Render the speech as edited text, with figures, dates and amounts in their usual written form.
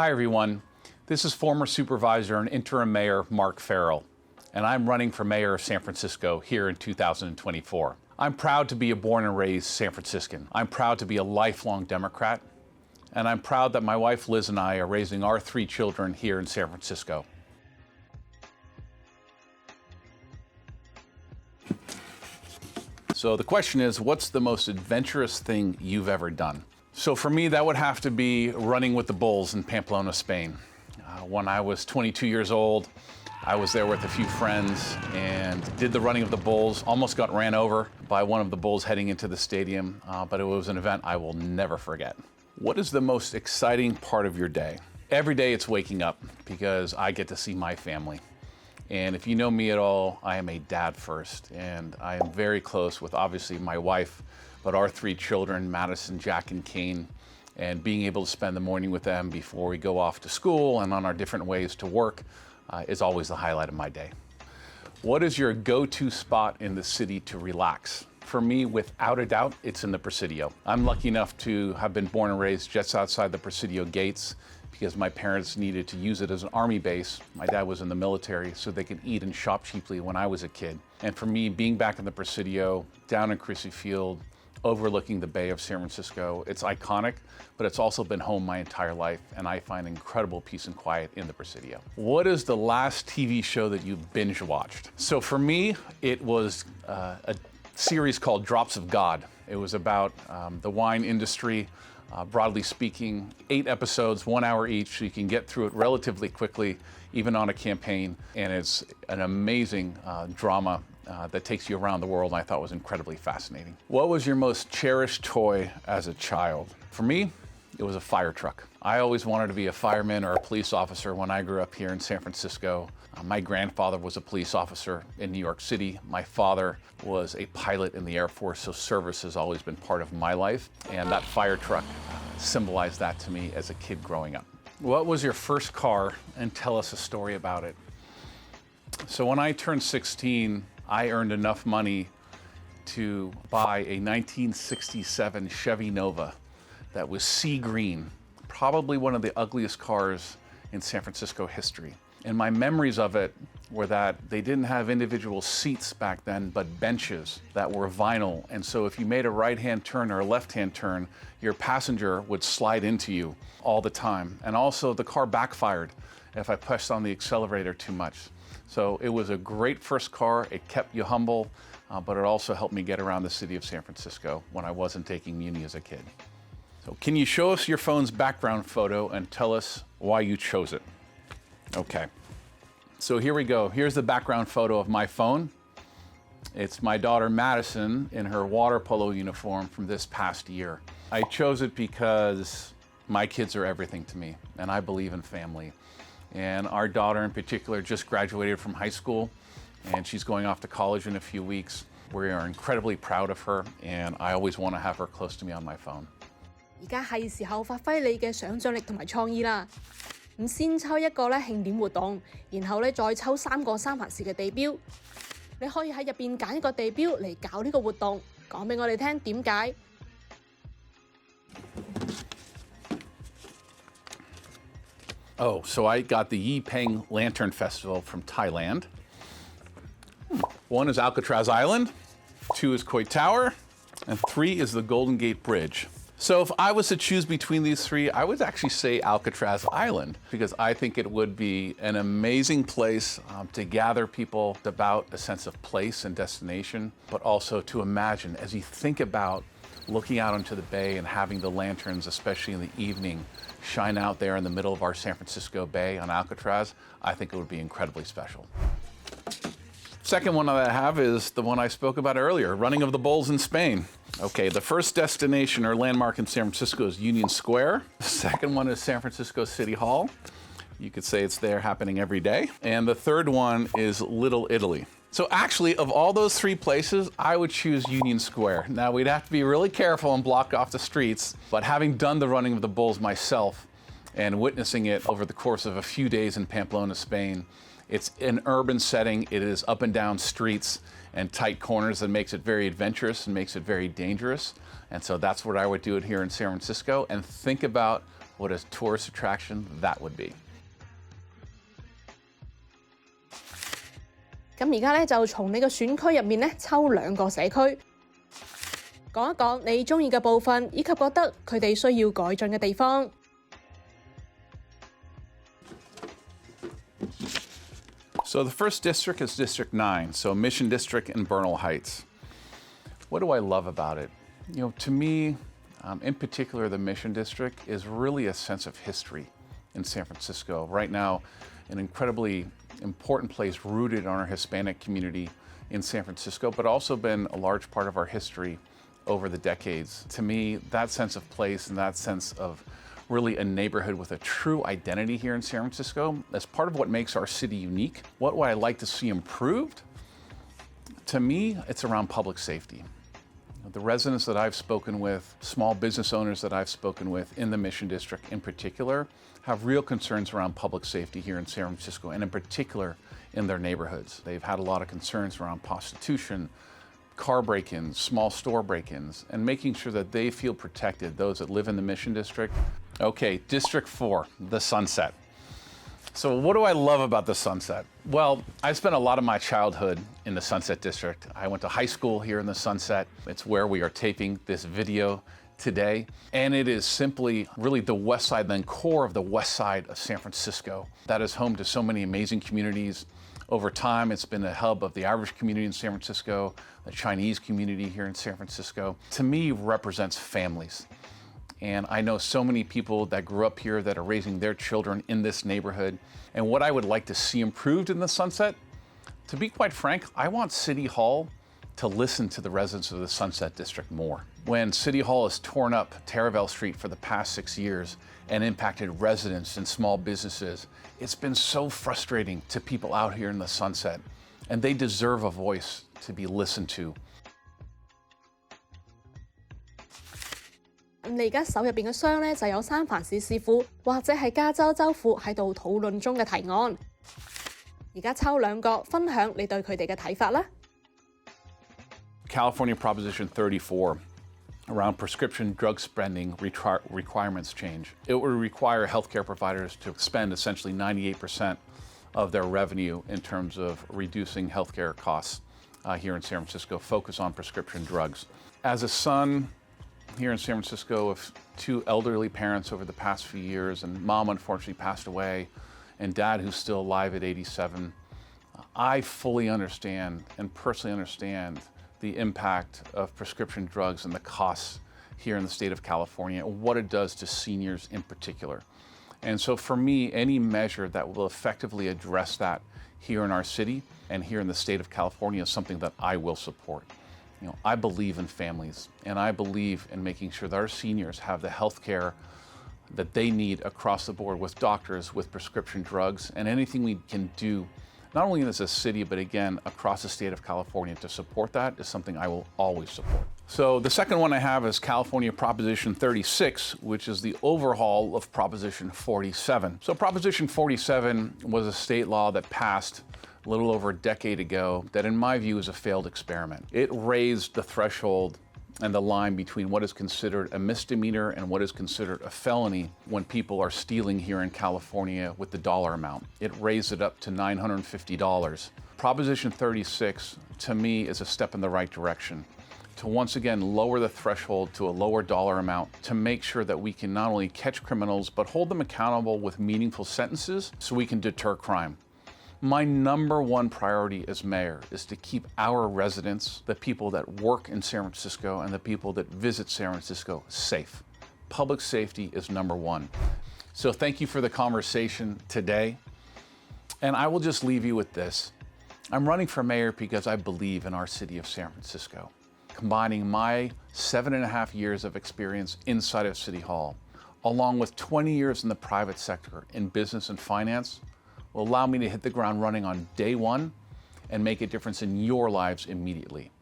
Hi everyone, this is former supervisor and interim mayor Mark Farrell, and I'm running for mayor of San Francisco here in 2024. I'm proud to be a born and raised San Franciscan. I'm proud to be a lifelong Democrat, and I'm proud that my wife Liz and I are raising our 3 children here in San Francisco. So the question is, what's the most adventurous thing you've ever done? So for me, that would have to be running with the bulls in Pamplona, Spain. When I was 22 years old, I was there with a few friends and did the running of the bulls, almost got ran over by one of the bulls heading into the stadium, but it was an event I will never forget. What is the most exciting part of your day? Every day it's waking up because I get to see my family. And if you know me at all, I am a dad first, and I am very close with obviously my wife, but our 3 children, Madison, Jack, and Kane, and being able to spend the morning with them before we go off to school and on our different ways to work is always the highlight of my day. What is your go-to spot in the city to relax? For me, without a doubt, it's in the Presidio. I'm lucky enough to have been born and raised just outside the Presidio gates because my parents needed to use it as an army base. My dad was in the military, so they could eat and shop cheaply when I was a kid. And for me, being back in the Presidio, down in Crissy Field, overlooking the Bay of San Francisco, it's iconic, but it's also been home my entire life, and I find incredible peace and quiet in the Presidio. What is the last TV show that you binge watched? So for me, it was a series called Drops of God. It was about the wine industry, broadly speaking, 8 episodes, 1 hour each, so you can get through it relatively quickly, even on a campaign, and it's an amazing drama that takes you around the world, and I thought was incredibly fascinating. What was your most cherished toy as a child? For me, it was a fire truck. I always wanted to be a fireman or a police officer when I grew up here in San Francisco. My grandfather was a police officer in New York City. My father was a pilot in the Air Force, so service has always been part of my life, and that fire truck symbolized that to me as a kid growing up. What was your first car, and tell us a story about it? So when I turned 16, I earned enough money to buy a 1967 Chevy Nova that was sea green, probably one of the ugliest cars in San Francisco history. And my memories of it were that they didn't have individual seats back then, but benches that were vinyl. And so if you made a right-hand turn or a left-hand turn, your passenger would slide into you all the time. And also the car backfired if I pushed on the accelerator too much. So it was a great first car. It kept you humble, but it also helped me get around the city of San Francisco when I wasn't taking Muni as a kid. So can you show us your phone's background photo and tell us why you chose it? Okay, so here we go. Here's the background photo of my phone. It's my daughter Madison in her water polo uniform from this past year. I chose it because my kids are everything to me, and I believe in family. And our daughter in particular just graduated from high school, and she's going off to college in a few weeks. We are incredibly proud of her, and I always want to have her close to me on my phone. 而家係時候發揮你嘅想像力同埋創意啦。咁先抽一個慶典活動，然後再抽3個三藩市嘅地標。你可以喺入邊揀一個地標嚟搞呢個活動，講俾我哋聽點解。Oh, so I got the Yipeng Lantern Festival from Thailand. 1 is Alcatraz Island, 2 is Coit Tower, and 3 is the Golden Gate Bridge. So if I was to choose between these 3, I would actually say Alcatraz Island, because I think it would be an amazing place to gather people about a sense of place and destination, but also to imagine, as you think about looking out into the bay and having the lanterns, especially in the evening, shine out there in the middle of our San Francisco Bay on Alcatraz, I think it would be incredibly special. Second one that I have is the one I spoke about earlier, running of the bulls in Spain. Okay, the first destination or landmark in San Francisco is Union Square. The second one is San Francisco City Hall. You could say it's there happening every day. And the third one is Little Italy. So actually, of all those 3 places, I would choose Union Square. Now, we'd have to be really careful and block off the streets, but having done the running of the bulls myself and witnessing it over the course of a few days in Pamplona, Spain, it's an urban setting. It is up and down streets and tight corners that makes it very adventurous and makes it very dangerous. And so that's what I would do it here in San Francisco. And think about what a tourist attraction that would be. 咁而家咧就從你個選區入面咧抽2個社區，講一講你中意嘅部分，以及覺得佢哋需要改進嘅地方。So the first district is District 9, so Mission District in Bernal Heights. What do I love about it? You know, to me, in particular, the Mission District is really a sense of history in San Francisco. Right now, an incredibly important place rooted on our Hispanic community in San Francisco, but also been a large part of our history over the decades. To me, that sense of place and that sense of really a neighborhood with a true identity here in San Francisco is part of what makes our city unique. What would I like to see improved? To me, it's around public safety. The residents that I've spoken with, small business owners that I've spoken with in the Mission District in particular, have real concerns around public safety here in San Francisco, and in particular in their neighborhoods. They've had a lot of concerns around prostitution, car break-ins, small store break-ins, and making sure that they feel protected, those that live in the Mission District. Okay, District 4, the Sunset. So what do I love about the Sunset? Well, I spent a lot of my childhood in the Sunset District. I went to high school here in the Sunset. It's where we are taping this video today. And it is simply really the west side, then core of the west side of San Francisco. That is home to so many amazing communities. Over time, it's been a hub of the Irish community in San Francisco, the Chinese community here in San Francisco. To me, represents families. And I know so many people that grew up here that are raising their children in this neighborhood. And what I would like to see improved in the Sunset, to be quite frank, I want City Hall to listen to the residents of the Sunset District more. When City Hall has torn up Taravel Street for the past 6 years and impacted residents and small businesses, it's been so frustrating to people out here in the Sunset, and they deserve a voice to be listened to. 你而家手入邊嘅箱咧就有三藩市市府或者係加州州府喺度討論中嘅提案。而家抽2個，分享你對佢哋嘅睇法啦。California Proposition 34 around prescription drug spending requirements change. It would require healthcare providers to spend essentially 98% of their revenue in terms of reducing healthcare costs here in San Francisco, focus on prescription drugs. As a son here in San Francisco of 2 elderly parents over the past few years, and mom unfortunately passed away, and dad who's still alive at 87, I fully understand and personally understand the impact of prescription drugs and the costs here in the state of California and what it does to seniors in particular. And so for me, any measure that will effectively address that here in our city and here in the state of California is something that I will support. You know, I believe in families, and I believe in making sure that our seniors have the health care that they need across the board with doctors, with prescription drugs, and anything we can do, not only as a city, but again, across the state of California to support that is something I will always support. So the second one I have is California Proposition 36, which is the overhaul of Proposition 47. So Proposition 47 was a state law that passed a little over a decade ago that in my view is a failed experiment. It raised the threshold and the line between what is considered a misdemeanor and what is considered a felony when people are stealing here in California with the dollar amount. It raised it up to $950. Proposition 36, to me, is a step in the right direction to once again lower the threshold to a lower dollar amount to make sure that we can not only catch criminals, but hold them accountable with meaningful sentences so we can deter crime. My number one priority as mayor is to keep our residents, the people that work in San Francisco and the people that visit San Francisco, safe. Public safety is number one. So thank you for the conversation today. And I will just leave you with this. I'm running for mayor because I believe in our city of San Francisco. Combining my 7.5 years of experience inside of City Hall, along with 20 years in the private sector in business and finance, will allow me to hit the ground running on day one and make a difference in your lives immediately.